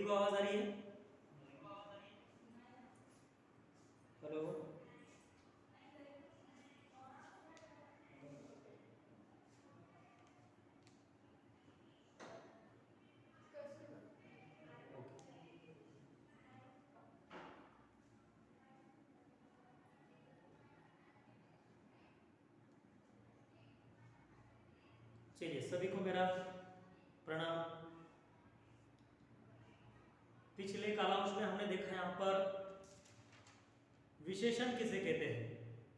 को आवाज आ रही है? हेलो, चलिए सभी को मेरा प्रणाम। पिछले कालांश में हमने देखा यहाँ पर विशेषण किसे कहते हैं,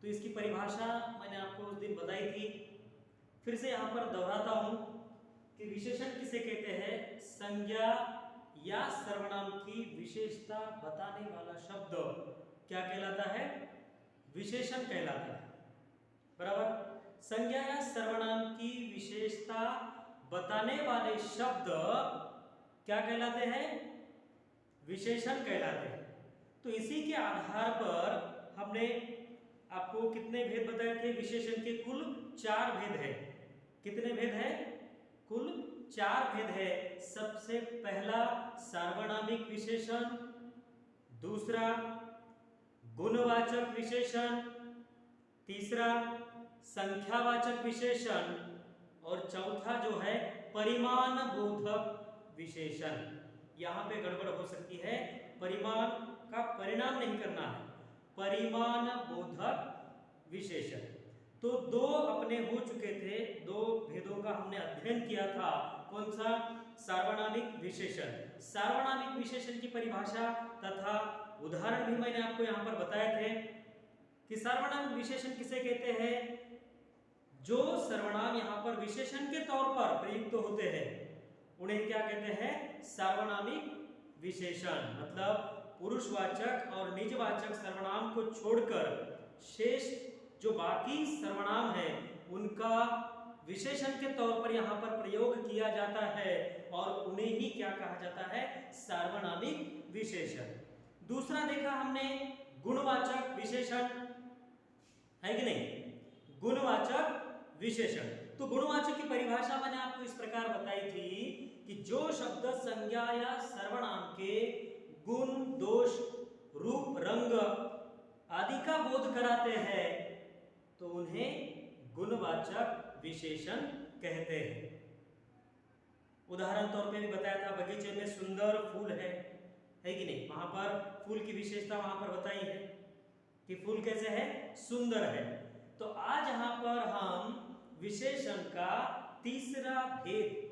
तो इसकी परिभाषा मैंने आपको उस दिन बताई थी। फिर से यहाँ पर दोहराता हूँ कि विशेषण किसे कहते हैं? संज्ञा या सर्वनाम की विशेषता बताने वाला शब्द क्या कहलाता है? विशेषण कहलाता है। बराबर। संज्ञा या सर्वनाम की विशेषता बताने वाले शब्द क्या कहलाते हैं? विशेषण कहलाते हैं। तो इसी के आधार पर हमने आपको कितने भेद बताए थे? विशेषण के कुल 4 भेद है। कितने भेद है? कुल 4 भेद है। सबसे पहला सार्वनामिक विशेषण, दूसरा गुणवाचक विशेषण, तीसरा संख्यावाचक विशेषण और चौथा जो है परिमाण बोधक विशेषण। यहां पे गड़बड़ हो सकती है, परिमाण का परिणाम नहीं करना है, परिमाण बोधक विशेषण। तो 2 अपने हो चुके थे, 2 भेदों का हमने अध्ययन किया था। कौन सा? सार्वनामिक विशेषण। सार्वनामिक विशेषण की परिभाषा तथा उदाहरण भी मैंने आपको यहां पर बताए थे कि सार्वनामिक विशेषण किसे कहते हैं? जो सर्वनाम यहाँ पर विशेषण के तौर पर प्रयुक्त होते हैं उन्हें क्या कहते हैं? सार्वनामिक विशेषण। मतलब पुरुषवाचक और निजवाचक सर्वनाम को छोड़कर शेष जो बाकी सर्वनाम है उनका विशेषण के तौर पर यहाँ पर प्रयोग किया जाता है और उन्हें ही क्या कहा जाता है? सार्वनामिक विशेषण। दूसरा देखा हमने गुणवाचक विशेषण, है कि नहीं? गुणवाचक विशेषण। तो गुणवाचक की परिभाषा मैंने आपको इस प्रकार बताई थी कि जो शब्द संज्ञा या सर्वनाम के गुण, दोष, रूप, रंग आदि का बोध कराते हैं तो उन्हें गुणवाचक विशेषण कहते हैं। उदाहरण तौर पे भी बताया था, बगीचे में सुंदर फूल है कि नहीं? वहां पर फूल की विशेषता वहां पर बताई है कि फूल कैसे है? सुंदर है। तो आज यहां पर हम विशेषण का तीसरा भेद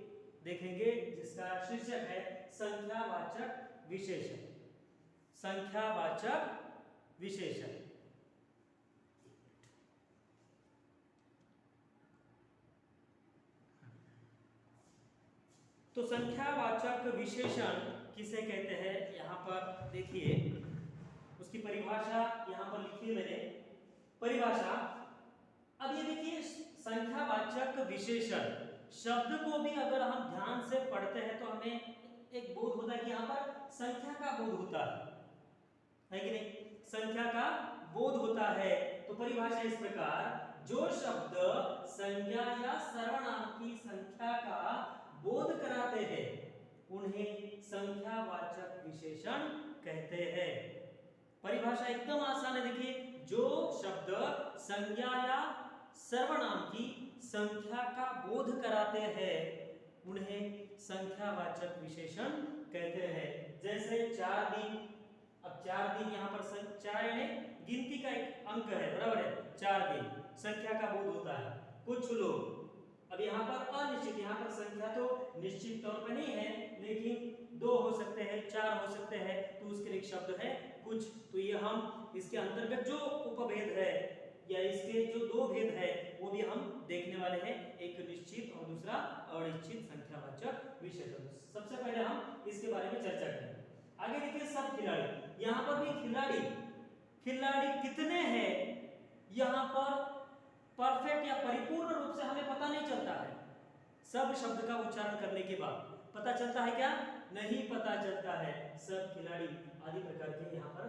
देखेंगे जिसका शीर्षक है संख्यावाचक विशेषण। संख्यावाचक विशेषण। तो संख्यावाचक विशेषण किसे कहते हैं? यहां पर देखिए उसकी परिभाषा यहां पर लिखी है मैंने। परिभाषा अब ये देखिए, संख्यावाचक विशेषण शब्द को भी अगर हम ध्यान से पढ़ते हैं तो हमें एक बोध होता है कि यहाँ पर संख्या का बोध होता है कि नहीं? संख्या का बोध होता है। तो परिभाषा इस प्रकार, जो शब्द संज्ञा या सर्वनाम की संख्या का बोध कराते हैं उन्हें संख्यावाचक विशेषण कहते हैं। परिभाषा एकदम आसान है। देखिए, जो शब्द संज्ञा या सर्वनाम की संख्या का बोध कराते हैं उन्हें संख्यावाचक विशेषण कहते हैं। जैसे 4 दिन। अब 4 दिन यहाँ पर 4 यानी गिनती का एक अंक है, बराबर है? 4 दिन संख्या का बोध होता है। कुछ लोग, अब यहाँ पर अनिश्चित, यहाँ पर संख्या तो निश्चित तौर पर नहीं है लेकिन 2 हो सकते हैं, 4 हो सकते हैं, तो उसके लिए एक शब्द है कुछ। तो ये हम इसके अंतर्गत जो उपभेद है या इसके जो 2 भेद है वो भी हम देखने वाले हैं, एक निश्चित और दूसरा अनिश्चित संख्यावाचक विशेषण। सबसे पहले हम इसके बारे में चर्चा करेंगे। आगे देखिए, सब खिलाड़ी। यहाँ पर भी खिलाड़ी कितने हैं यहाँ पर परफेक्ट या परिपूर्ण रूप से हमें पता नहीं चलता है। सब शब्द का उच्चारण करने के बाद पता चलता है क्या? नहीं पता चलता है। सब खिलाड़ी आदि प्रकार के यहाँ पर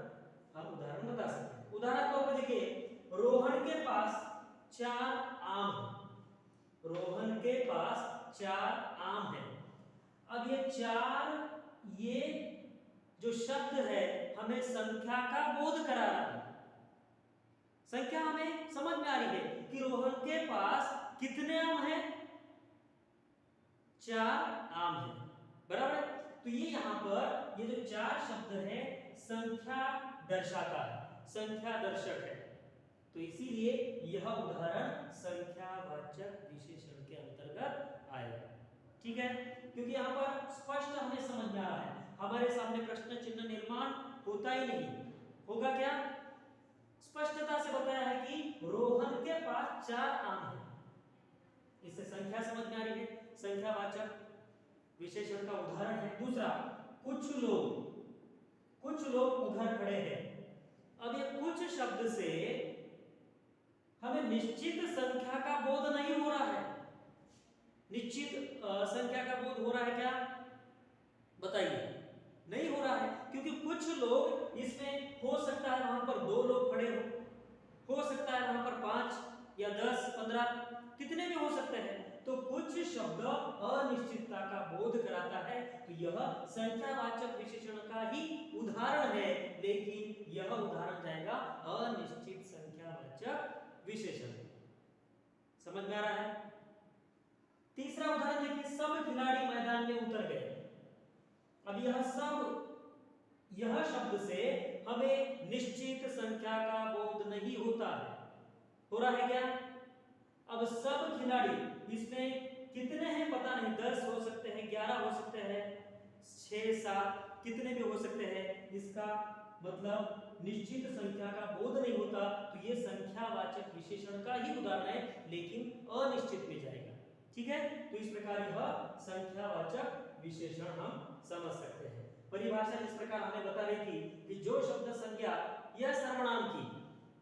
हम उदाहरण बता सकते हैं। उदाहरण तौर पर देखिए, रोहन के पास 4 आम है। रोहन के पास 4 आम है। अब ये 4 ये जो शब्द है हमें संख्या का बोध करा रहा है। संख्या हमें समझ में आ रही है कि रोहन के पास कितने आम हैं? 4 आम हैं, बराबर है। तो ये यहाँ पर ये जो 4 शब्द है संख्या दर्शाता है, संख्या दर्शक है। तो इसीलिए यह उदाहरण संख्यावाचक विशेषण के अंतर्गत आएगा। ठीक है, क्योंकि यहाँ पर स्पष्ट हमें समझ में आ रहा है, हमारे सामने प्रश्न चिन्ह निर्माण होता ही नहीं, होगा क्या? स्पष्टता से बताया है कि रोहन के पास 4 आम है। इससे संख्या समझ में आ रही है, संख्यावाचक विशेषण का उदाहरण है। दूसरा, कुछ लोग उधर खड़े हैं। अब ये कुछ शब्द से हमें निश्चित संख्या का बोध नहीं हो रहा है। निश्चित संख्या का बोध हो रहा है क्या? बताइए। नहीं हो रहा है, क्योंकि कुछ लोग इसमें हो सकता है वहां पर 2 लोग खड़े हो सकता है वहां पर 5 या 10 15 कितने भी हो सकते हैं। तो कुछ शब्द अनिश्चितता का बोध कराता है, तो यह संख्यावाचक विशेषण का ही उदाहरण है, लेकिन यह उदाहरण जाएगा अनिश्चित संख्यावाचक विशेषण। समझ में आ रहा है? तीसरा उदाहरण देखिए, सब खिलाड़ी मैदान में उतर गए। अब यह शब्द से हमें निश्चित संख्या का बोध नहीं होता है। हो रहा है क्या? अब सब खिलाड़ी, इसमें कितने हैं पता नहीं, 10 हो सकते हैं, 11 हो सकते हैं, 6 7 कितने भी हो सकते हैं, इसका मतलब निश्चित संख्या का बोध नहीं होता। तो ये संख्यावाचक विशेषण का ही उदाहरण है, लेकिन अनिश्चित में जाएगा। ठीक है, तो इस प्रकार यह संख्यावाचक विशेषण हम समझ सकते हैं। परिभाषा इस प्रकार हमें बता रही थी कि जो शब्द संज्ञा या सर्वनाम की,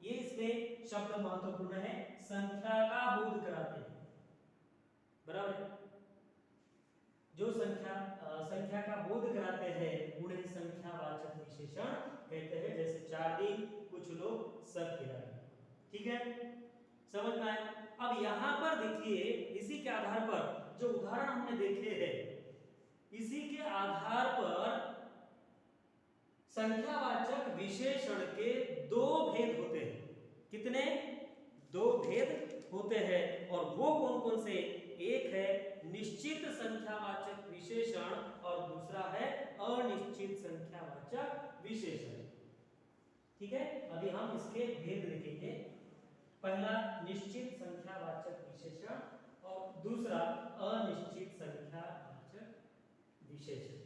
ये इसमें शब्द महत्वपूर्ण है, संख्या का बोध कराते हैं, बराबर। जो संख्या का बोध कराते हैं उन्हें संख्यावाचक विशेषण कहते हैं। जैसे 4 दिन, कुछ लोग, सब खिलाड़ी। ठीक है, समझ में आया? अब यहां पर देखिए, इसी के आधार पर जो उदाहरण हमने देखे हैं, इसी के आधार पर संख्यावाचक विशेषण के 2 भेद होते हैं। कितने? 2 भेद होते हैं, और वो कौन कौन से? एक है निश्चित संख्यावाचक विशेषण और दूसरा है अनिश्चित संख्यावाचक विशेषण। ठीक है, अभी हम इसके भेद देखेंगे। पहला निश्चित संख्यावाचक विशेषण और दूसरा अनिश्चित संख्यावाचक विशेषण।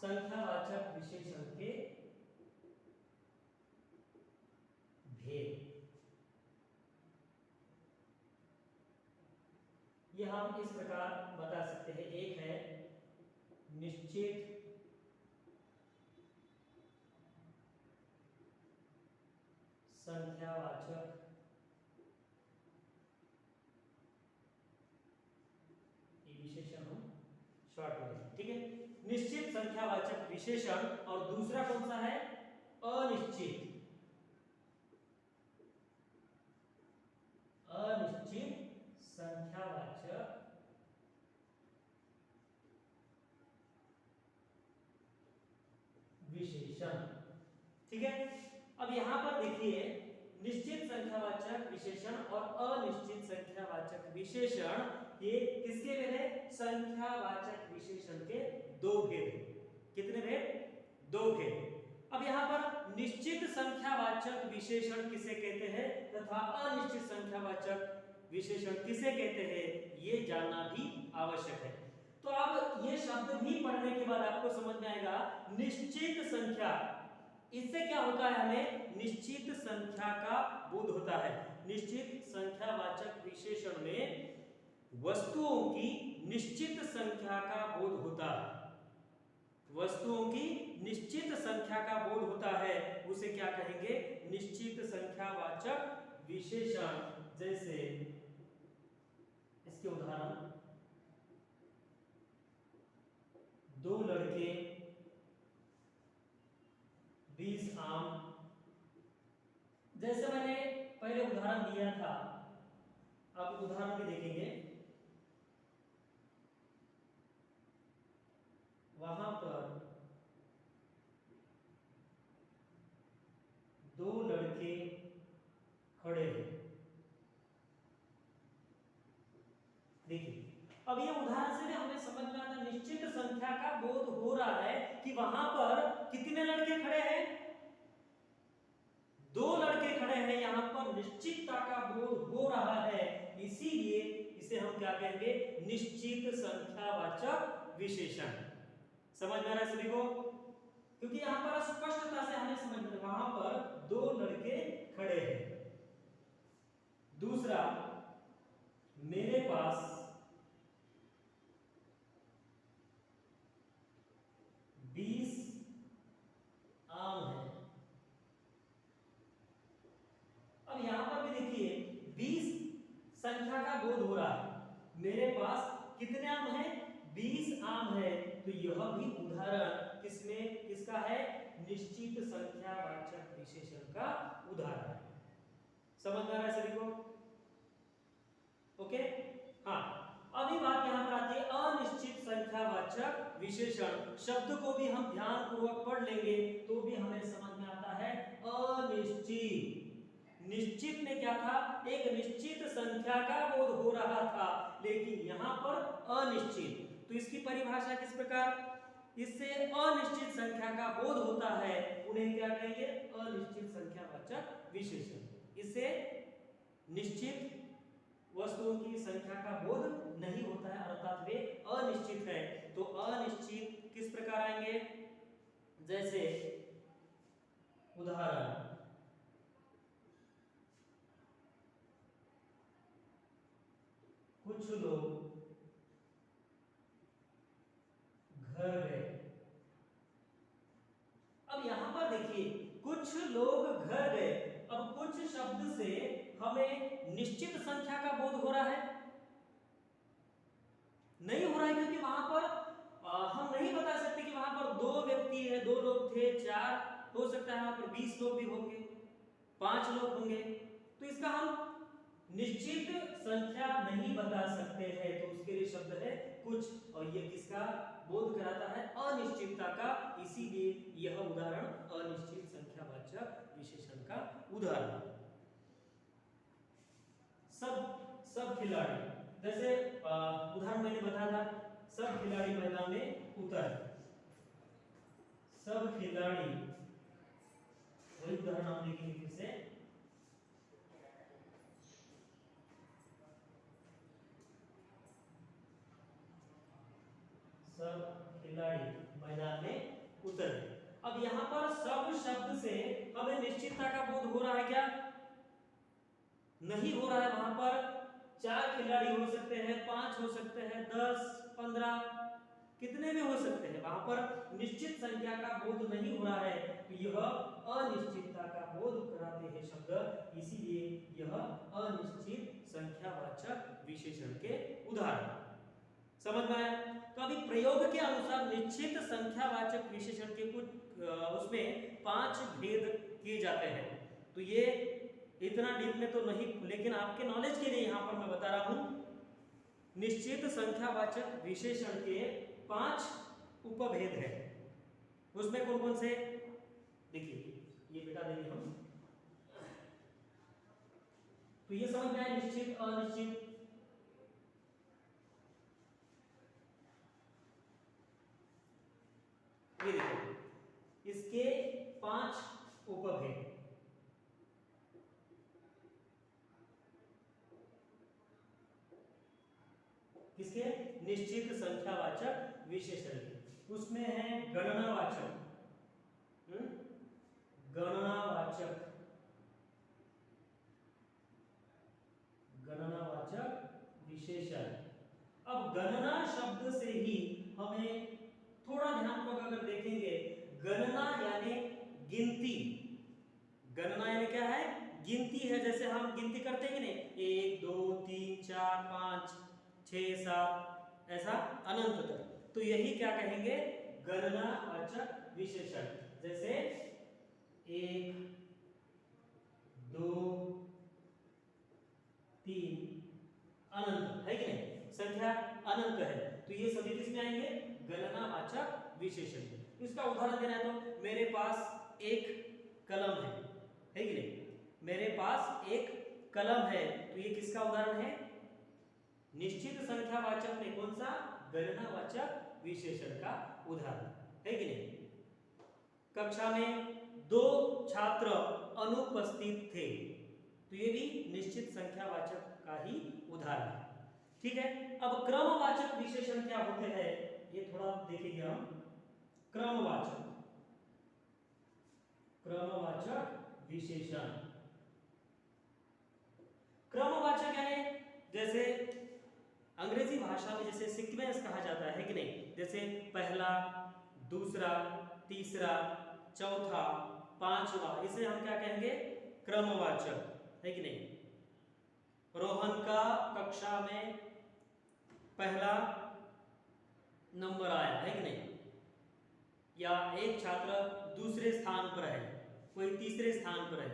संख्यावाचक विशेषण के भेद, यह हम इस प्रकार बता सकते हैं। एक है निश्चित संख्यावाचक विशेषण, हम शॉर्ट में, ठीक है, निश्चित संख्यावाचक विशेषण। और दूसरा कौन सा है? अनिश्चित संख्यावाचक विशेषण। ठीक है, अब यहां पर देखिए, निश्चित संख्यावाचक विशेषण और अनिश्चित संख्यावाचक विशेषण, ये किसके भेद है? संख्यावाचक विशेषण के 2 भेद। कितने भेद? 2 भेद। अब यहाँ पर निश्चित संख्यावाचक विशेषण किसे कहते हैं तथा अनिश्चित संख्यावाचक विशेषण किसे कहते हैं, ये जानना भी आवश्यक है। तो अब ये शब्द भी पढ़ने के बाद आपको समझ में आएगा, निश्चित संख्या, इससे क्या होता है? हमें निश्चित संख्या का बोध होता है। निश्चित संख्यावाचक विशेषण में वस्तुओं की निश्चित संख्या का बोध होता है। वस्तुओं की निश्चित संख्या का बोध होता है, उसे क्या कहेंगे? निश्चित संख्यावाचक विशेषण। जैसे इसके उदाहरण, 2 लड़के, 20 आम। जैसे मैंने पहले उदाहरण दिया था, अब उदाहरण भी देखेंगे। से भी हमें समझ में आता निश्चित संख्या का बोध हो रहा है कि वहां पर कितने लड़के खड़े हैं, 2 लड़के खड़े हैं, यहाँ पर निश्चितता का बोध हो रहा है, इसीलिए इसे हम क्या कहेंगे, निश्चित संख्यावाचक विशेषण। समझ में आ रहा है सभी को? क्योंकि यहाँ पर स्पष्टता से हमें समझ में, वहां पर 2 लड़के खड़े हैं। दूसरा, मेरे पास 20 आम है। अब यहां पर भी देखिए 20 संख्या का बोध हो रहा है, मेरे पास कितने आम है, 20 आम है, तो यह भी उदाहरण किसमें, किसका है, निश्चित संख्यावाचक विशेषण का उदाहरण है। समझ में आ रहा है सभी को? ओके, हाँ। अभी बात यहाँ पर आती है अनिश्चित संख्यावाचक विशेषण। शब्द को भी हम ध्यान पूर्वक पढ़ लेंगे तो भी हमें समझ में आता है अनिश्चित। निश्चित में क्या था, एक निश्चित संख्या का बोध हो रहा था, लेकिन यहाँ पर अनिश्चित। तो इसकी परिभाषा किस प्रकार, इससे अनिश्चित संख्या का बोध होता है, उन्हें क्या कहेंगे, अनिश्चित संख्यावाचक विशेषण। इससे निश्चित वस्तुओं की संख्या का बोध नहीं होता है, अर्थात वे अनिश्चित है। तो अनिश्चित किस प्रकार आएंगे, जैसे उदाहरण, कुछ लोग घर गए। अब यहां पर देखिए कुछ लोग घर गए, अब कुछ शब्द से हमें निश्चित संख्या का बोध हो रहा है, नहीं हो रहा है, क्योंकि वहां पर हम नहीं बता सकते कि वहां पर 2 व्यक्ति है, 2 लोग थे, 4 हो सकता है, वहां पर 20 लोग भी होंगे, 5 लोग होंगे, तो इसका हम निश्चित संख्या नहीं बता सकते हैं, तो उसके लिए शब्द है कुछ, और ये किसका बोध कराता है, अनिश्चितता का, इसीलिए यह उदाहरण अनिश्चित संख्यावाचक विशेषण का उदाहरण। सब खिलाड़ी, जैसे उदाहरण मैंने बताया था, सब खिलाड़ी मैदान में उतर, सब खिलाड़ी, वही उदाहरण हम देखेंगे फिर से, सब खिलाड़ी मैदान में उतर। अब यहाँ पर सब शब्द से हमें निश्चितता का बोध हो रहा है क्या, नहीं हो रहा है। वहां पर 4 खिलाड़ी हो सकते हैं, 5 हो सकते हैं, 10, 15, कितने भी हो सकते हैं, वहां पर निश्चित संख्या का बोध नहीं हो रहा है, तो यह अनिश्चितता का बोध कराते हैं शब्द, इसीलिए यह अनिश्चित संख्यावाचक विशेषण के उदाहरण। समझ में आया? तो अभी प्रयोग के अनुसार निश्चित संख्यावाचक विशेषण के कुछ उसमें 5 भेद किए जाते हैं। तो ये इतना डीप में तो नहीं, लेकिन आपके नॉलेज के लिए यहां पर मैं बता रहा हूं, निश्चित संख्यावाचक विशेषण के 5 उपभेद हैं। उसमें कौन कौन से, देखिए ये बेटा देंगे हम, तो ये समझ में आया, निश्चित, अनिश्चित, ये देखो इसके 5 उपभेद। किसके, निश्चित संख्यावाचक विशेषण के। उसमें है गणनावाचक, गणनावाचक, गणनावाचक विशेषण। अब गणना शब्द से ही हमें थोड़ा ध्यानपूर्वक अगर देखेंगे, गणना यानी गिनती, गणना यानी क्या है, गिनती है। जैसे हम गिनती करते हैं कि नहीं, 1 2 3 4 5 6 7 ऐसा अनंत तक, तो यही क्या कहेंगे, गणनावाचक विशेषण। जैसे 1 2 3 अनंत है कि नहीं, संख्या अनंत है, तो ये सभी किसमें आएंगे, गणनावाचक विशेषण। इसका उदाहरण देना है तो मेरे पास एक कलम है कि नहीं, मेरे पास एक कलम है, तो ये किसका उदाहरण है, निश्चित संख्यावाचक में कौन सा, गणनावाचक विशेषण का उदाहरण है कि नहीं। कक्षा में 2 छात्र अनुपस्थित थे, तो ये भी निश्चित संख्यावाचक का ही उदाहरण है। ठीक है, अब क्रमवाचक विशेषण क्या होते हैं ये थोड़ा देखेंगे हम। क्रमवाचक विशेषण, क्रमवाचक यानी जैसे अंग्रेजी भाषा में जैसे सीक्वेंस कहा जाता है कि नहीं, जैसे पहला, दूसरा, तीसरा, चौथा, पांचवा, इसे हम क्या कहेंगे, क्रमवाचक, है कि नहीं। रोहन का कक्षा में पहला नंबर आया, है कि नहीं, या एक छात्र दूसरे स्थान पर है, कोई तीसरे स्थान पर है,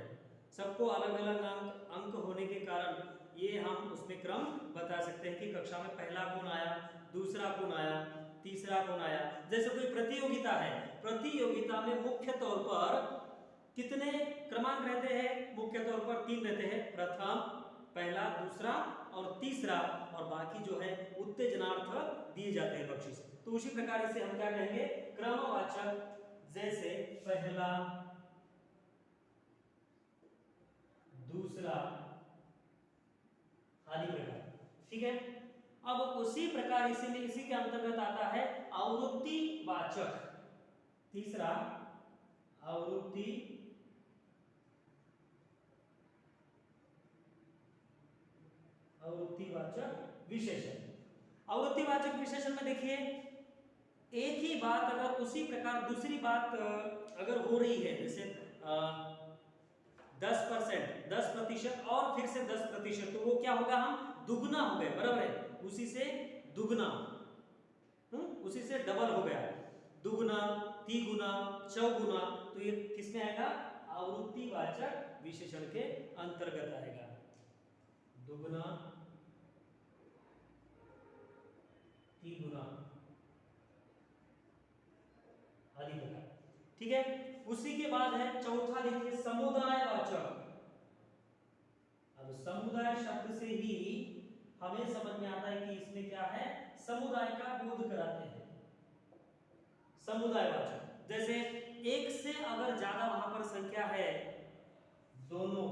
सबको अलग अलग अंक होने के कारण ये हम उसमें क्रम बता सकते हैं कि कक्षा में पहला कौन आया, दूसरा कौन आया, तीसरा कौन आया। जैसे कोई प्रतियोगिता है, प्रतियोगिता में मुख्य तौर पर कितने क्रमांक रहते हैं, मुख्य तौर पर 3 रहते हैं, प्रथम, पहला, दूसरा और तीसरा, और बाकी जो है उत्तेजनार्थ दिए जाते हैं बख्शिश। तो उसी प्रकार इसे हम क्या कहेंगे, क्रमवाचक, जैसे पहला, दूसरा आदि प्रकार। ठीक है, अब उसी प्रकार इसी के अंतर्गत आता है आवृत्तिवाचक। तीसरा आवृत्तिवाचक विशेषण। आवृत्तिवाचक विशेषण में देखिए, एक ही बात अगर उसी प्रकार दूसरी बात अगर हो रही है, जैसे 10%, 10% और फिर से 10%, तो वो क्या होगा, हम दुगना हो गए, बराबर है, उसी से दुगना, उसी से डबल हो गया, दुगुना, तिगुना, चौगुना, तो ये किसमें आएगा, आवृत्तिवाचक विशेषण के अंतर्गत आएगा। दुगुना, तिगुना आदि प्रकार। ठीक है, उसी के बाद है चौथा, देखिए समुदायवाचक। अब समुदाय शब्द से ही हमें समझ में आता है कि इसमें क्या है, समुदाय का बोध कराते हैं। समुदायवाचक, जैसे एक से अगर ज्यादा वहां पर संख्या है, दोनों,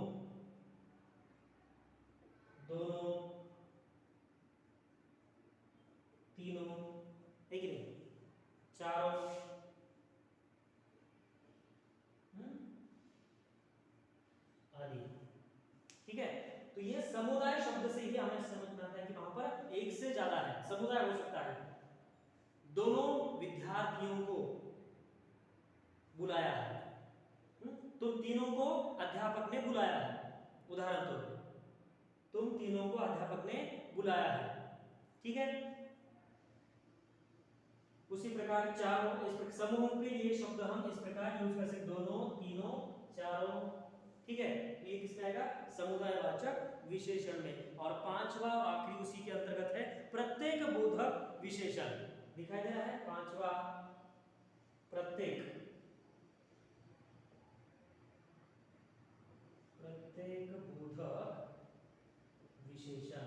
तीनों, है कि नहीं, चारों, आदि। ठीक है, तो ये समुदाय शब्द से ही हमें समझ में आता है कि वहां पर एक से ज्यादा है, समुदाय हो सकता है। दोनों विद्यार्थियों को बुलाया है, तुम तीनों को अध्यापक ने बुलाया है, उदाहरण तौर पे तुम तीनों को अध्यापक ने बुलाया है। ठीक है, उसी प्रकार चारों, इस समूह के लिए शब्द हम इस प्रकार यूज कर सकते, दोनों, तीनों, चारों। ठीक है, तो ये किसमें आएगा, समुदायवाचक विशेषण में। और पांचवा और आखिरी उसी के अंतर्गत है प्रत्येक बोधक विशेषण, दिखाई दे रहा है, पांचवा प्रत्येक बोधक विशेषण,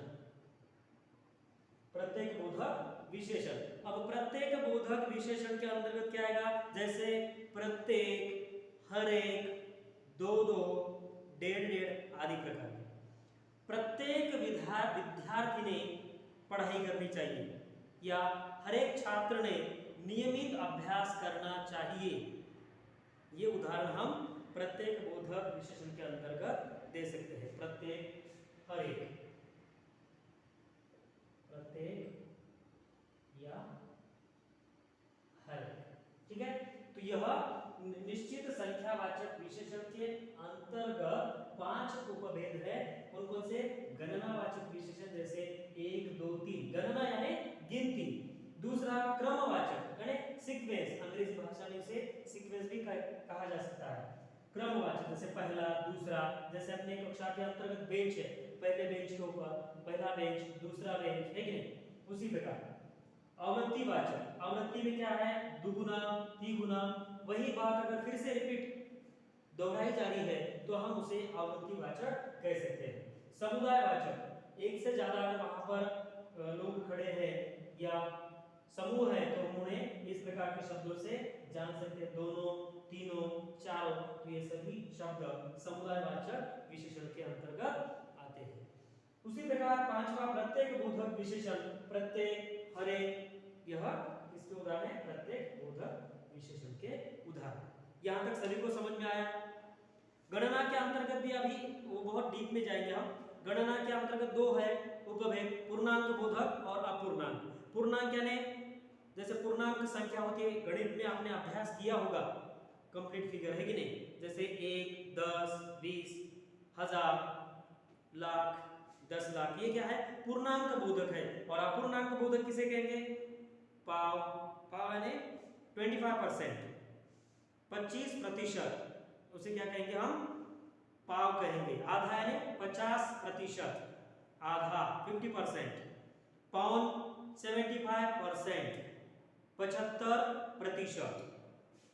प्रत्येक बोधक विशेषण। अब प्रत्येक बोधक विशेषण के अंतर्गत क्या आएगा, जैसे प्रत्येक, हर एक, दो दो, डेढ़ डेढ़ आदि प्रकार के। प्रत्येक विद्यार्थी ने पढ़ाई करनी चाहिए, या हर एक छात्र ने नियमित अभ्यास करना चाहिए, ये उदाहरण हम प्रत्येक बोधक विशेषण के अंतर्गत दे सकते हैं। प्रत्येक, हर एक, प्रत्येक या हर एक। ठीक है, तो यह निश्चित संख्यावाचक विशेषण के अंतर्गत 5 उपभेद है। कौन कौन से, गणनावाचक विशेषण, जैसे 1 2 3, गणना यानी गिनती। दूसरा क्रमवाचक यानी सीक्वेंस, अंग्रेजी भाषा में इसे सीक्वेंस भी कहा जा सकता है। क्रमवाचक जैसे पहला, दूसरा, जैसे अपने कक्षा के अंतर्गत बेंच है, पहले बेंच के ऊपर पहला बेंच, दूसरा बेंच, है कि नहीं, उसी प्रकार। आवृत्तिवाचक, आवृत्ति में क्या है, दुगुना, तिगुना, वही बात अगर फिर से रिपीट दोहराई जा रही है तो हम उसे आवृत्तिवाचक कह सकते हैं। समुदायवाचक, एक से ज्यादा अगर वहां पर लोग खड़े हैं या समूह है तो हम उन्हें इस प्रकार के शब्दों से जान सकते हैं, दोनों, तीनों, चारों। तो ये सभी शब्द समुदायवाचक विशेषण के अंतर्गत आते हैं। उसी प्रकार पांचवा प्रत्येक बोधक विशेषण, प्रत्येक, हर एक, यह किसके उदाहरण है? प्रत्येक बोधक विशेषण के उदाहरण। यहां तक सभी को समझ में आया? गणना के अंतर्गत भी अभी वो बहुत डीप में जाएंगे हम। गणना के अंतर्गत दो है उपभेद, पूर्णांक बोधक और अपूर्णांक। पूर्णांक यानी जैसे पूर्णांक संख्या होती है, गणित में आपने अभ्यास किया होगा, कंप्लीट फिगर है कि नहीं? जैसे 1, 10, 20, 1000, लाख, 10 लाख, ये क्या है? पूर्णांक बोधक है। और अपूर्णांक बोधक किसे कहेंगे? पाव। पाव यानी 25%, 25%, उसे क्या कहेंगे हम? पाव कहेंगे। आधा यानी 50%, आधा 50%। पौन 75%, 75%।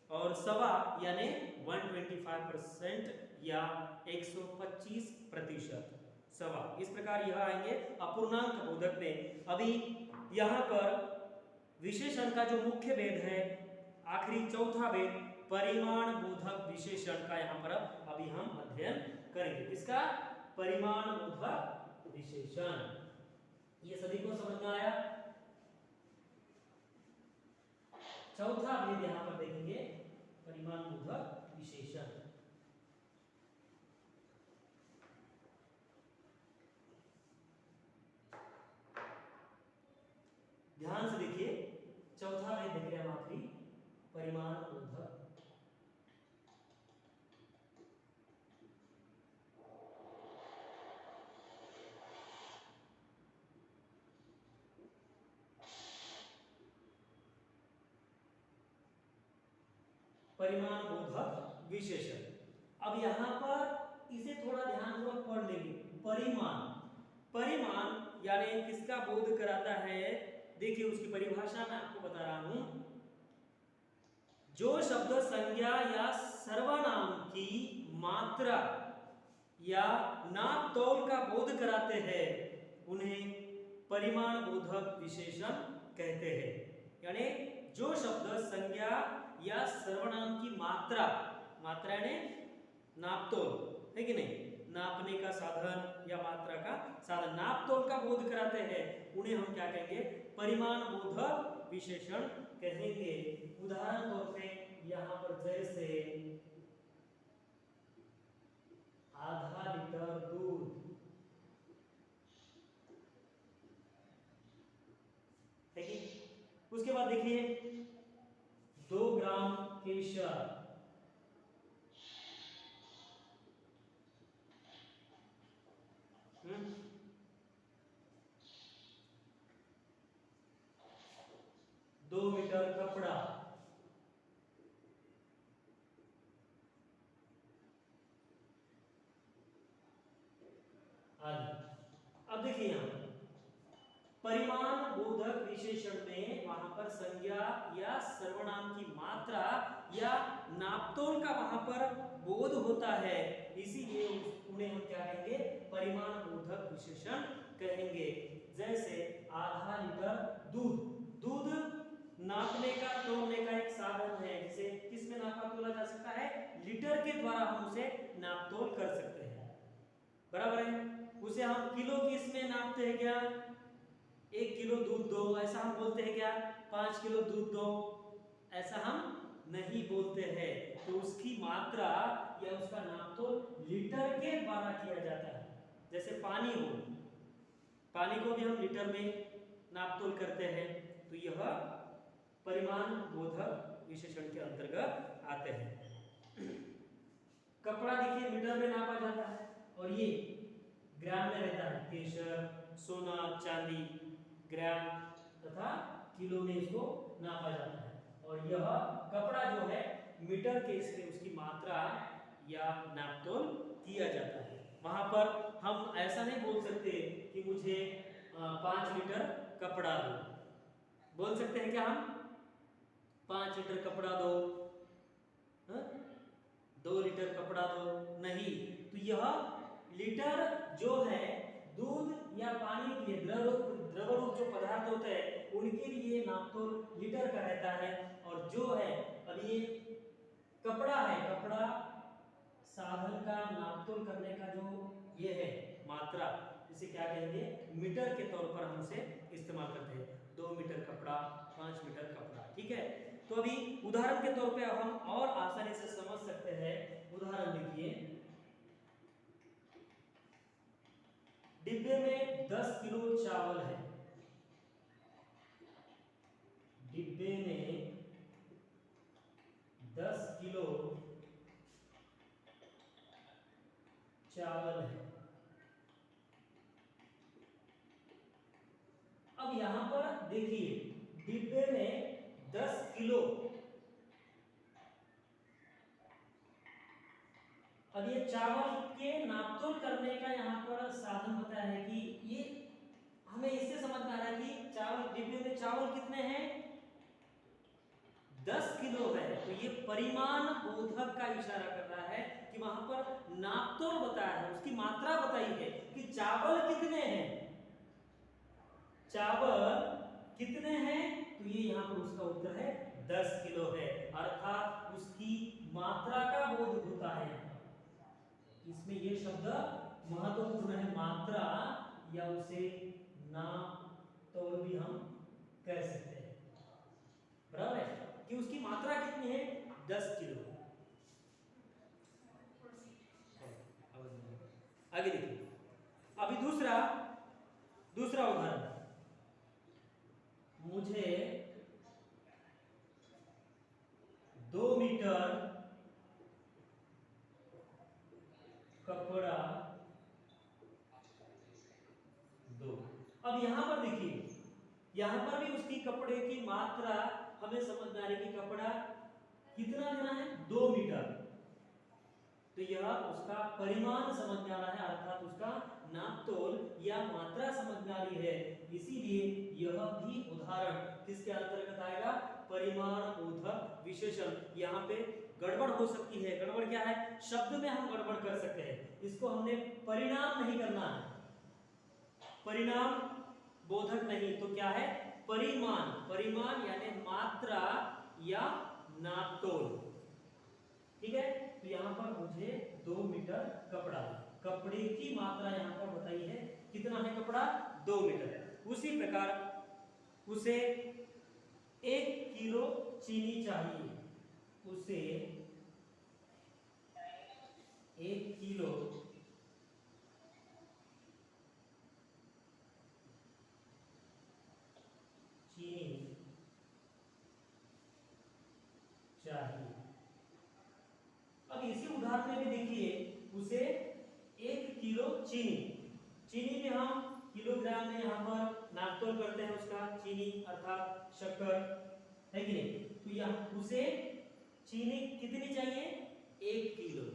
और सवा यानी 125% या 125%, सवा। इस प्रकार यह आएंगे अपूर्णांक बोधक में। अभी यहाँ पर विशेषण का जो मुख्य भेद है, आखिरी चौथा भेद, परिमाण बोधक विशेषण का यहाँ पर अभी हम अध्ययन करेंगे। किसका? परिमाण बोधक विशेषण। ये सभी को समझ में आया? चौथा भेद यहाँ पर देखेंगे, परिमाण बोधक विशेषण। ध्यान से देखिए, चौथा भेद देख रहे हैं हम आखिरी, परिमाण बोधक। परिमाण बोधक विशेषण। अब यहाँ पर इसे थोड़ा ध्यानपूर्वक पढ़ लेंगे। परिमाण, परिमाण यानी किसका बोध कराता है? देखिए उसकी परिभाषा मैं आपको बता रहा हूं। जो शब्द संज्ञा या सर्वनाम की मात्रा या नाप तौल का बोध कराते हैं उन्हें परिमाण बोधक विशेषण कहते हैं। यानी जो शब्द संज्ञा या सर्वनाम की मात्रा, मात्रा यानी नापतोल, है कि नहीं? नापने का साधन या मात्रा का साधन, नापतोल का बोध कराते हैं, उन्हें हम क्या कहेंगे? परिमाण बोधक विशेषण कहेंगे। उदाहरण तौर पे यहाँ पर जैसे आधा लीटर दूध, है कि? उसके बाद देखिए 2 ग्राम केशर, 2 मीटर कपड़ा, आदि। अब देखिए यहाँ परिमाण बोधक विशेषण में वहां पर संज्ञा या सर्वनाम की मात्रा या नापतोल का वहां पर बोध होता है, इसीलिए उन्हें हम क्या कहेंगे? परिमाण बोधक विशेषण कहेंगे। जैसे आधा लीटर दूध, दूध नापने का, तोलने का एक साधन है, जिसे किस में नापा तोला जा सकता है? लीटर के द्वारा हम उसे नाप तोल कर सकते हैं, बराबर है? उसे हम किलो किस में नापते हैं? क्या 1 किलो दूध दो, ऐसा हम बोलते हैं क्या? 5 किलो दूध दो, ऐसा हम नहीं बोलते हैं। तो उसकी मात्रा या उसका नापतोल लीटर के द्वारा किया जाता है। जैसे पानी हो, पानी को भी हम लीटर में नापतोल करते हैं, तो यह परिमाण बोधक विशेषण के अंतर्गत आते हैं। कपड़ा देखिए मीटर में नापा जाता है, और ये ग्राम में रहता है। केशर, सोना, चांदी ग्राम तथा किलो में इसको नापा जाता है। और यह कपड़ा जो है मीटर के इससे उसकी मात्रा या नापतोल किया जाता है। वहां पर हम ऐसा नहीं बोल सकते कि मुझे 5 लीटर कपड़ा दो। बोल सकते हैं क्या हम? 5 लीटर कपड़ा दो, 2 लीटर कपड़ा दो, नहीं। तो यह लीटर जो है दूध या पानी के द्रव रूप जो पदार्थ होते हैं उनके लिए नापतोल लीटर का रहता है। और जो है अब ये कपड़ा है, कपड़ा साधन का नापतोल करने का जो ये है मात्रा, इसे क्या कहेंगे, मीटर के तौर पर हम इसे इस्तेमाल करते हैं। 2 मीटर कपड़ा, 5 मीटर कपड़ा, ठीक है। तो अभी उदाहरण के तौर पे हम और आसानी से समझ सकते हैं। उदाहरण देखिए, डिब्बे में 10 किलो चावल है, डिब्बे में 10 किलो चावल है। अब यहां पर देखिए, डिब्बे में 10 किलो, अब ये चावल के नापतोल करने का यहाँ पर साधन बताया है कि ये हमें इससे समझ में आ रहा है कि चावल, डिब्बे में चावल कितने हैं, 10 किलो है। तो ये परिमाण बोधक का इशारा कर रहा है कि वहां पर नापतोल बताया है, उसकी मात्रा बताई है कि चावल कितने हैं, चावल कितने हैं। तो ये यहाँ पर उसका उत्तर है 10 किलो है, अर्थात उसकी मात्रा का बोध होता है। इसमें ये शब्द महत्वपूर्ण है, मात्रा, या उसे नापतोल भी हम कह सकते हैं, बराबर है, कि उसकी मात्रा कितनी है, 10 किलो। आगे देखिए, अभी दूसरा उदाहरण, मुझे 2 मीटर कपड़ा दो। अब यहां पर देखिए, यहां पर भी उसकी कपड़े की मात्रा हमें समझ में आ रही है कि कपड़ा कितना देना है, 2 मीटर। तो यह उसका परिमाण समझ में आ रहा है, अर्थात उसका नापतोल या मात्रा समझ में आ रही है। इसीलिए यह भी उदाहरण किसके अंतर्गत आएगा, परिमाण बोधक विशेषण। यहाँ पे गड़बड़ हो सकती है, गड़बड़ क्या है, शब्द में हम गड़बड़ कर सकते हैं, इसको हमने परिणाम नहीं करना है, परिणाम बोधक नहीं, तो क्या है, परिमाण, परिमाण यानी मात्रा या नापतोल, ठीक है। तो यहाँ पर मुझे 2 मीटर कपड़ा, कपड़े की मात्रा यहाँ पर बताई है, कितना है कपड़ा, 2 मीटर। उसी प्रकार उसे 1 किलो चीनी चाहिए, उसे 1 किलो चीनी चाहिए। अब इसी उदाहरण में भी देखिए, उसे 1 किलो चीनी, चीनी में हम किलोग्राम में यहाँ पर नापतोल करते हैं उसका, चीनी अर्थात शक्कर, है कि नहीं। तो यहाँ उसे चीनी कितनी चाहिए, 1 किलो,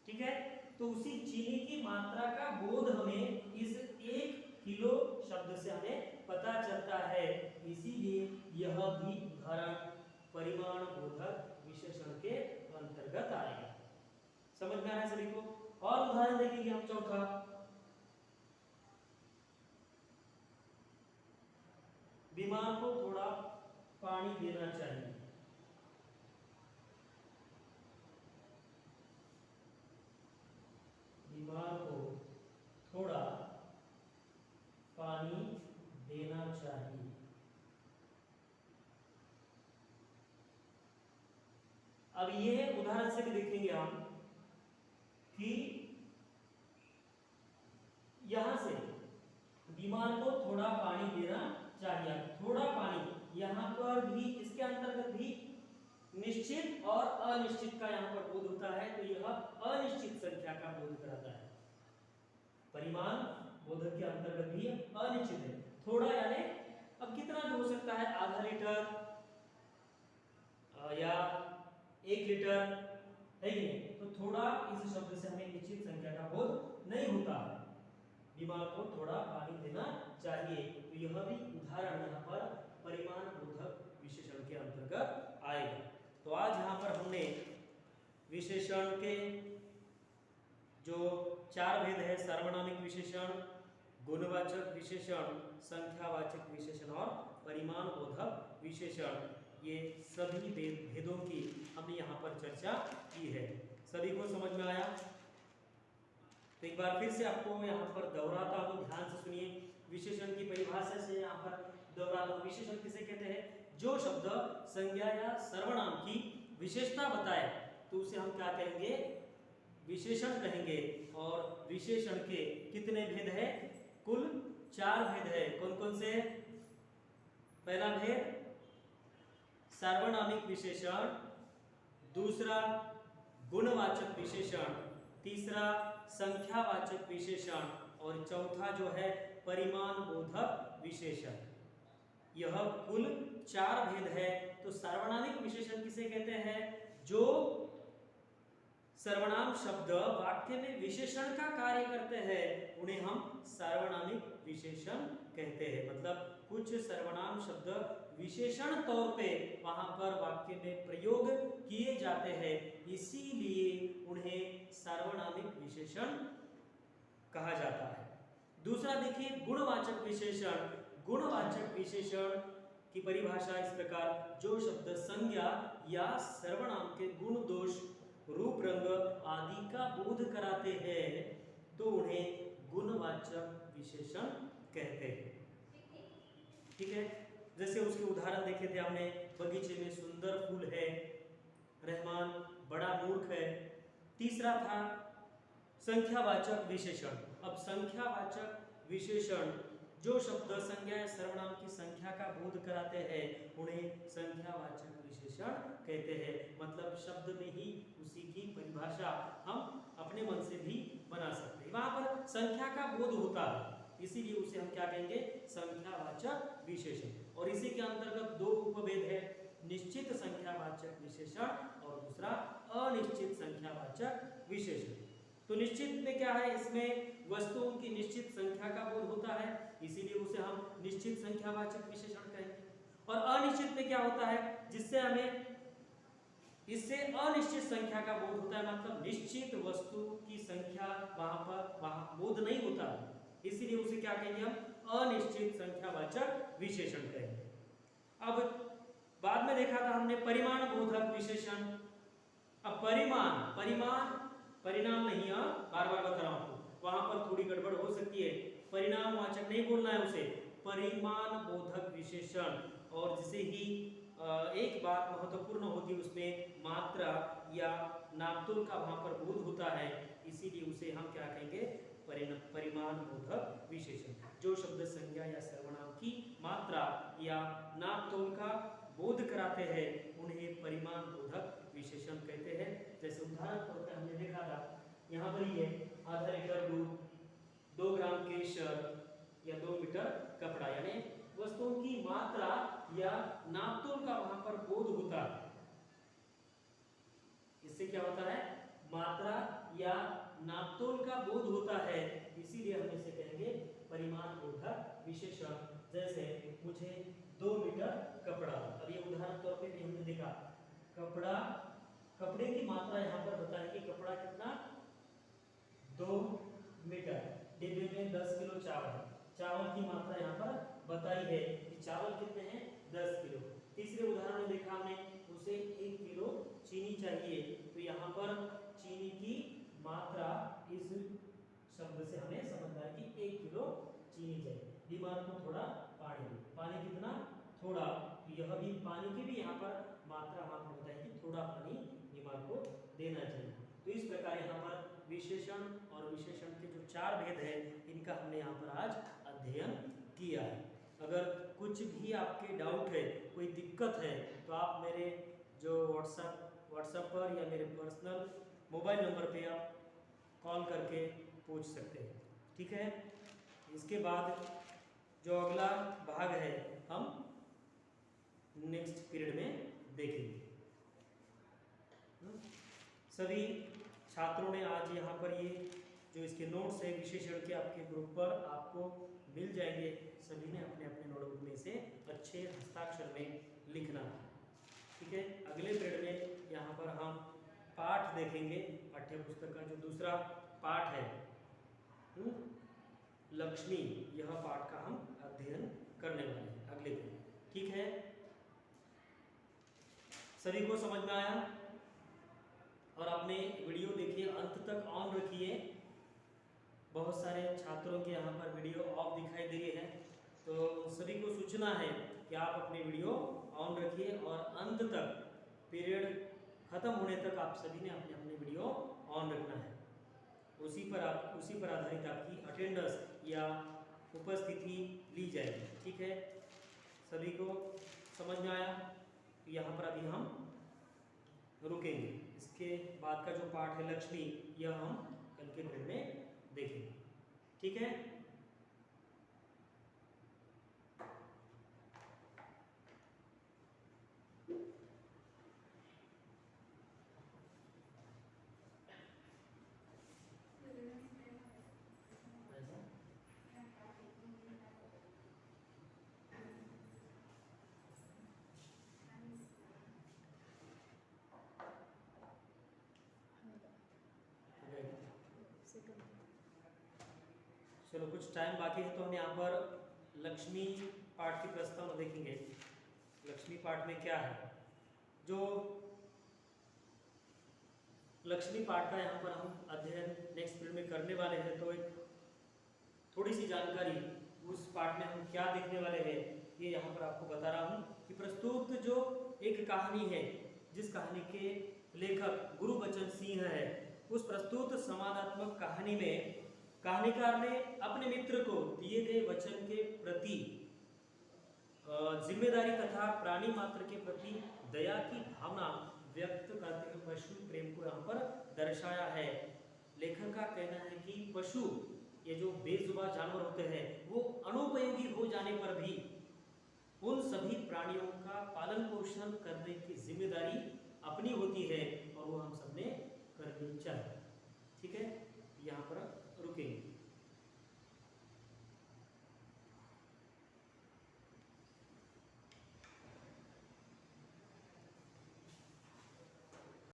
ठीक है। तो उसी चीनी की मात्रा का बोध हमें इस 1 किलो शब्द से हमें पता चलता है। इसीलिए यह भी उदाहरण परिमाण बोधक विशेषण के अंतर्गत आएगा। समझ में आ रहा है सभी को। और उदाहरण देखेंगे हम, चौथा, बीमार को थोड़ा पानी देना चाहिए, बीमार को थोड़ा पानी देना चाहिए। अब ये उदाहरण से भी देखेंगे हम कि यहां से बीमार को थोड़ा पानी देना चाहिए, थोड़ा पानी, यहां पर भी इसके अंतर्गत भी निश्चित और अनिश्चित का यहां पर बोध होता है। तो यह अनिश्चित संख्या का बोध कराता है, परिमाण बोधक के अंतर्गत भी अनिश्चित है। थोड़ा यानी अब कितना भी हो सकता है, आधा लीटर या 1 लीटर, है कि नहीं। तो थोड़ा इस शब्द से हमें निश्चित संख्या का बोध नहीं होता, बीमार को थोड़ा पानी देना चाहिए। तो यह भी उदाहरण यहाँ पर परिमाण बोधक विशेषण के अंतर्गत आएगा। तो आज यहाँ पर हमने विशेषण के जो 4 भेद है, सार्वनामिक विशेषण, गुणवाचक विशेषण, संख्यावाचक विशेषण और परिमाण बोधक विशेषण, ये सभी भेदों की हमने यहाँ पर चर्चा की है। सभी को समझ में आया? तो एक बार फिर से आपको यहाँ पर दोहराता हूँ, ध्यान से सुनिए। विशेषण की परिभाषा से यहाँ पर दोहराता हूँ। विशेषण किसे कहते हैं? जो शब्द संज्ञा या सर्वनाम की विशेषता बताए तो उसे हम क्या कहेंगे? विशेषण कहेंगे। और विशेषण के कितने भेद है? कुल 4 भेद है। कौन कौन से? पहला भेद सार्वनामिक विशेषण, दूसरा गुणवाचक विशेषण, तीसरा संख्यावाचक विशेषण और चौथा जो है परिमाण बोधक विशेषण। यह कुल 4 भेद है। तो सार्वनामिक विशेषण किसे कहते हैं? जो सर्वनाम शब्द वाक्य में विशेषण का कार्य करते हैं उन्हें हम सार्वनामिक विशेषण कहते हैं। मतलब कुछ सर्वनाम शब्द विशेषण तौर पे वहां पर वाक्य में प्रयोग किए जाते हैं, इसीलिए उन्हें सार्वनामिक विशेषण कहा जाता है। दूसरा देखिए गुणवाचक विशेषण। गुणवाचक विशेषण की परिभाषा इस प्रकार: जो शब्द संज्ञा या सर्वनाम के गुण दोष रूप रंग आदि का बोध कराते हैं तो उन्हें गुणवाचक विशेषण कहते हैं। ठीक है, जैसे उसके उदाहरण देखे थे हमने, बगीचे में सुंदर फूल है, रहमान बड़ा मूर्ख है। तीसरा था संख्यावाचक विशेषण। अब संख्यावाचक विशेषण, जो शब्द संज्ञा या सर्वनाम की संख्या का बोध कराते हैं उन्हें संख्यावाचक विशेषण कहते हैं। मतलब शब्द में ही उसी की परिभाषा हम अपने मन से भी बना सकते हैं। वहां पर संख्या का बोध होता है, इसीलिए उसे हम क्या कहेंगे? संख्यावाचक विशेषण। और इसी के अंतर्गत 2 उपभेद है, निश्चित संख्यावाचक विशेषण और दूसरा अनिश्चित संख्यावाचक विशेषण। तो निश्चित में क्या है? इसमें वस्तुओं की निश्चित संख्या का बोध होता है, इसीलिए उसे हम निश्चित संख्यावाचक विशेषण कहेंगे। और अनिश्चित में क्या होता है? जिससे हमें इससे अनिश्चित संख्या का बोध होता है, मतलब निश्चित वस्तु की संख्या वहां बोध नहीं होता, इसीलिए उसे क्या कहेंगे? हम अनिश्चित संख्यावाचक विशेषण कहेंगे। अब बाद में देखा था हमने परिमाण बोधक विशेषण। अब परिणाम नहीं, बार बार बता रहा हूं, वहां पर थोड़ी गड़बड़ हो सकती है। परिणाम वाचक नहीं बोलना है उसे, परिमाण बोधक विशेषण। और जिसे ही एक बात महत्वपूर्ण होती है, उसमें मात्रा या नापतोल का वहां पर बोध होता है, इसीलिए उसे हम क्या कहेंगे? परिमाण बोधक विशेषण। जो शब्द संज्ञा या सर्वनाम की मात्रा या नापतोल का बोध कराते हैं उन्हें परिमाण बोधक विशेषण कहते हैं। जैसे उदाहरण तौर पर हमने देखा था, यहाँ पर ये आधा लीटर दूध, 2 ग्राम केशर या 2 मीटर कपड़ा, यानी वस्तुओं की मात्रा या नापतोल का वहां पर बोध होता है। इससे क्या होता है? मात्रा या नापतोल का बोध होता है, इसीलिए हम इसे कहेंगे परिमाण बोधक विशेषण। जैसे मुझे 2 मीटर कपड़ा, अब ये उदाहरण तौर पे भी हमने देखा, कपड़े की मात्रा यहाँ पर बताएं कि कपड़ा कितना? 2 मीटर। डिब्बे में 10 किलो चावल, चावल की मात्रा यहाँ पर बताई है कि चावल कितने हैं? 10 किलो। तीसरे उदाहरण में देखा हमने, उसे 1 किलो चीनी चाहिए, तो यहाँ पर चीनी की मात्रा, इस शब्द से हमें समझना है कि 1 किलो चीनी चाहिए। दिमाग को थोड़ा पानी कितना? थोड़ा। तो यह भी पानी की भी यहाँ पर मात्रा वहां पर बताई कि थोड़ा पानी दिमाग को देना चाहिए। तो इस प्रकार यहाँ पर विशेषण और विशेषण के जो 4 भेद है इनका हमने यहाँ पर आज अध्ययन किया है। अगर कुछ भी आपके डाउट है, कोई दिक्कत है, तो आप मेरे जो व्हाट्सएप पर या मेरे पर्सनल मोबाइल नंबर पे आप कॉल करके पूछ सकते हैं। ठीक है, इसके बाद जो अगला भाग है हम नेक्स्ट पीरियड में देखेंगे। सभी छात्रों ने आज यहाँ पर ये जो इसके नोट्स है विशेषण के आपके ग्रुप पर आपको मिल जाएंगे। सभी ने अपने अपने नोटबुक में से अच्छे हस्ताक्षर में लिखना है। ठीक है, अगले पीरियड में यहाँ पर हम पाठ देखेंगे। पाठ्य पुस्तक का जो दूसरा पाठ है लक्ष्मी, यह पाठ का हम अध्ययन करने वाले हैं अगले पीरियड। ठीक है, सभी को समझ में आया? और आपने वीडियो देखिए, अंत तक ऑन रखिए। बहुत सारे छात्रों के यहाँ पर वीडियो ऑफ दिखाई दे रही है, तो सभी को सूचना है कि आप अपने वीडियो ऑन रखिए और अंत तक, पीरियड खत्म होने तक आप सभी ने अपने अपने वीडियो ऑन रखना है। उसी पर आधारित आपकी अटेंडेंस या उपस्थिति ली जाएगी। ठीक है, सभी को समझ में आया? यहाँ पर अभी हम रुकेंगे, इसके बाद का जो पाठ है लक्ष्मी, यह हम कल के पीरियड में देखेंगे। ठीक है, चलो कुछ टाइम बाकी है तो हम यहाँ पर लक्ष्मी पाठ की प्रस्तावना देखेंगे। लक्ष्मी पाठ में क्या है, जो लक्ष्मी पाठ का यहाँ पर हम अध्ययन नेक्स्ट पीरियड में करने वाले हैं, तो एक थोड़ी सी जानकारी उस पाठ में हम क्या देखने वाले हैं ये यहाँ पर आपको बता रहा हूँ कि प्रस्तुत जो एक कहानी है, जिस कहानी के लेखक गुरुबचन सिंह है, उस प्रस्तुत संवादात्मक कहानी में कहानीकार ने अपने मित्र को दिए गए वचन के प्रति जिम्मेदारी तथा प्राणी मात्र के प्रति दया की भावना व्यक्त करते हुए पशु प्रेम को यहाँ पर दर्शाया है। लेखक का कहना है कि पशु, ये जो बेजुबान जानवर होते हैं, वो अनुपयोगी हो जाने पर भी उन सभी प्राणियों का पालन पोषण करने की जिम्मेदारी अपनी होती है और वो हम सबने करनी चाहिए। ठीक है, यहाँ पर